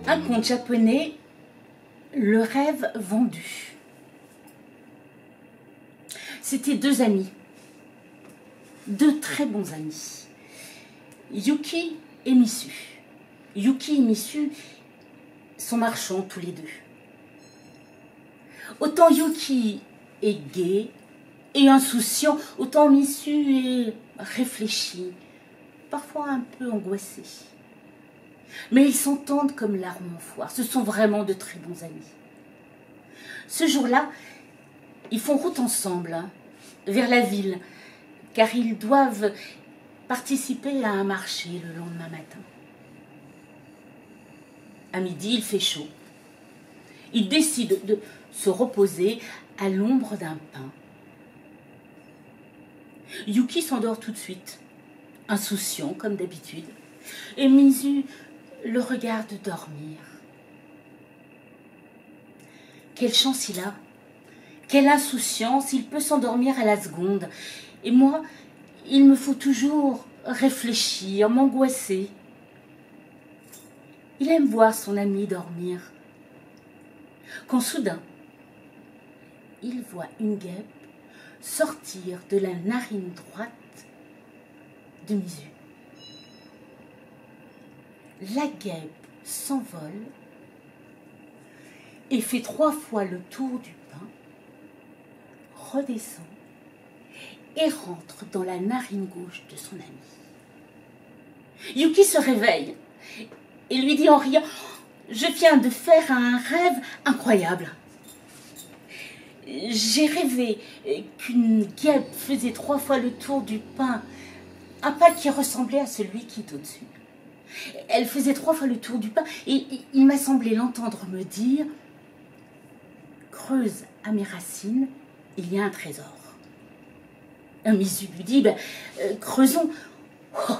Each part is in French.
Un conte japonais, le rêve vendu. C'était deux amis, deux très bons amis, Yuki et Misu. Yuki et Misu sont marchands tous les deux. Autant Yuki est gai et insouciant, autant Misu est réfléchi, parfois un peu angoissé. Mais ils s'entendent comme larmes en foire. Ce sont vraiment de très bons amis. Ce jour-là, ils font route ensemble vers la ville, car ils doivent participer à un marché le lendemain matin. À midi, il fait chaud. Ils décident de se reposer à l'ombre d'un pin. Yuki s'endort tout de suite, insouciant comme d'habitude, et Misu le regarde dormir. Quelle chance il a, quelle insouciance, il peut s'endormir à la seconde. Et moi, il me faut toujours réfléchir, m'angoisser. Il aime voir son ami dormir. Quand soudain, il voit une guêpe sortir de la narine droite de Misu. La guêpe s'envole et fait 3 fois le tour du pain, redescend et rentre dans la narine gauche de son ami. Yuki se réveille et lui dit en riant « Je viens de faire un rêve incroyable. J'ai rêvé qu'une guêpe faisait 3 fois le tour du pain, un pain qui ressemblait à celui qui est au-dessus. Elle faisait 3 fois le tour du pain et il m'a semblé l'entendre me dire « Creuse à mes racines, il y a un trésor. » Misu lui dit « Creusons. » Oh,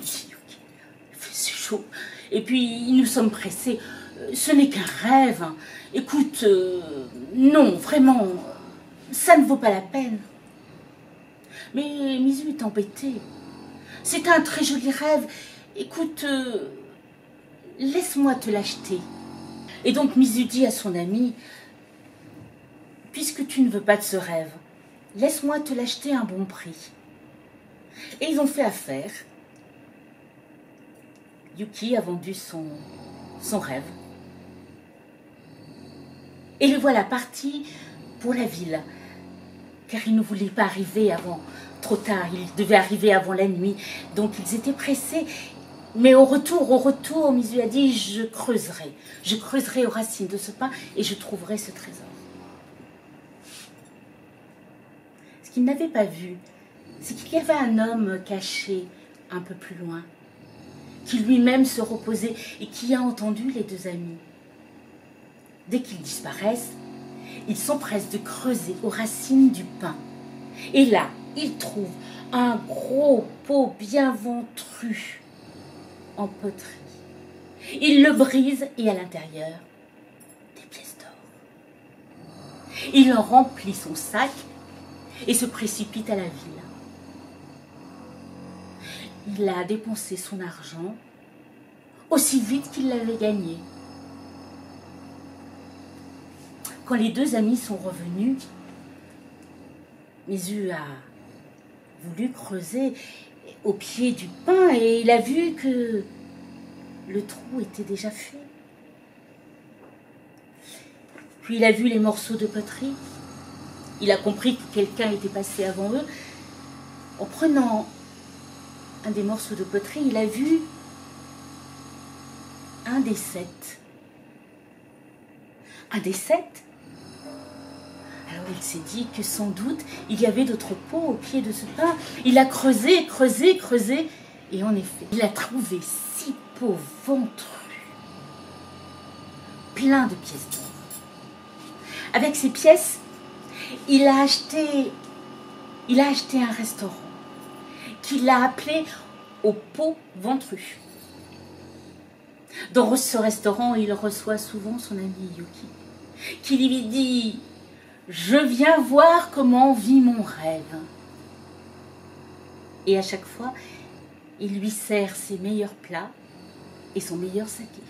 dit Yuki, c'est chaud. Et puis nous sommes pressés. Ce n'est qu'un rêve. Écoute, non, vraiment, ça ne vaut pas la peine. Mais Misu est embêté. C'est un très joli rêve. Écoute, laisse-moi te l'acheter. Et donc Misu dit à son ami, puisque tu ne veux pas de ce rêve, laisse-moi te l'acheter à un bon prix. Et ils ont fait affaire. Yuki a vendu son rêve. Et le voilà parti pour la ville, car il ne voulait pas arriver avant trop tard, il devait arriver avant la nuit, donc ils étaient pressés. Mais au retour, Misu a dit, je creuserai aux racines de ce pin et je trouverai ce trésor. Ce qu'il n'avait pas vu, c'est qu'il y avait un homme caché un peu plus loin, qui lui-même se reposait et qui a entendu les deux amis. Dès qu'ils disparaissent, il s'empresse de creuser aux racines du pin. Et là, il trouve un gros pot bien ventru en poterie. Il le brise et à l'intérieur, des pièces d'or. Il en remplit son sac et se précipite à la ville. Il a dépensé son argent aussi vite qu'il l'avait gagné. Quand les deux amis sont revenus, Misu a voulu creuser au pied du pin et il a vu que le trou était déjà fait. Puis il a vu les morceaux de poterie. Il a compris que quelqu'un était passé avant eux. En prenant un des morceaux de poterie, il a vu un des 7. Un des 7? Alors il s'est dit que sans doute il y avait d'autres pots au pied de ce pin. Il a creusé, et en effet, il a trouvé 6 pots ventrus, pleins de pièces d'or. Avec ces pièces, il a acheté un restaurant qu'il a appelé au pot ventru. Dans ce restaurant, il reçoit souvent son ami Yuki, qui lui dit « Je viens voir comment vit mon rêve ». Et à chaque fois, il lui sert ses meilleurs plats et son meilleur saké.